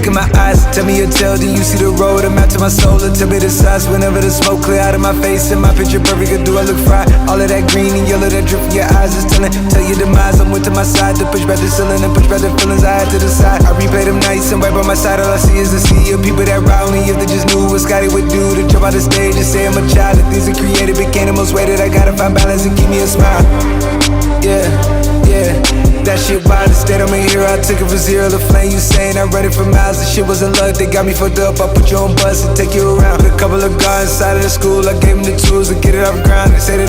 look in my eyes, tell me your tale, do you see the road? I'm out to my soul, and tell me the size. Whenever the smoke clear out of my face and my picture perfect, do I look fried? All of that green and yellow that drip from your eyes is telling. Tell your demise, I'm with to my side to push back the ceiling and push back the feelings I had to the side. I replay them nights and right by my side, all I see is the sea of people that ride me. If they just knew what Scotty would do to jump out the stage and say I'm a child. The things that created became the most weighted. I gotta find balance and keep me a smile. Yeah, yeah. That shit wild, instead I'm a hero. I took it from zero to flame. You saying I read it for miles. The shit wasn't luck, they got me fucked up. I put you on bus and take you around. With a couple of guys inside of the school, I gave them the tools to get it off the ground. They say that